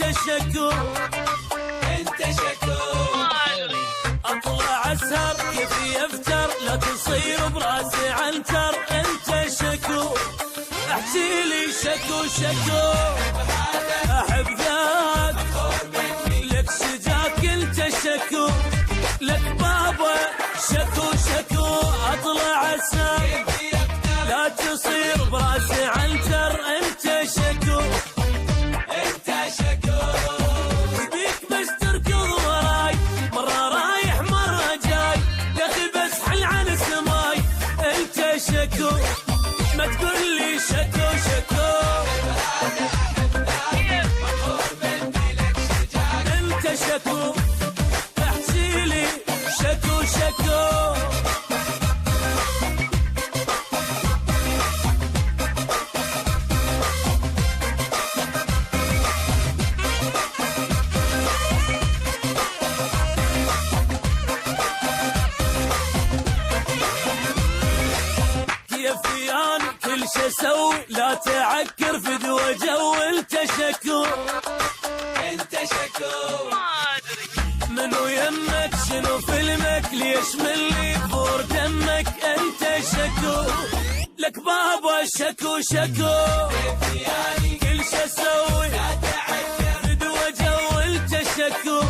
انت شكو انت شكو. اطلع اسهر كيف يفتر لا تصير براسي عنتر انت شكو احكي لي شكو شكو احب ذاك لك شجاك انت شكو لك بابا شكو شكو اطلع اسهر لا تصير براسي عنتر انت شكو انت شكو. بيك بس تركض وراي مرة رايح مرة جاي يا اخي بس حل عن السماي انت شكو ما تقول لي شكو شكو انت شكو احكي لي شكو شكو كيفي انا كل شي اسوي لا تعكر فدوى جو انت شكو انت شكو. منو يمك شنو فيلمك ليش ملي فور دمك انت شكو لك بابا شكو شكو كل شي اسوي لا تعكر فدوى جو انت شكو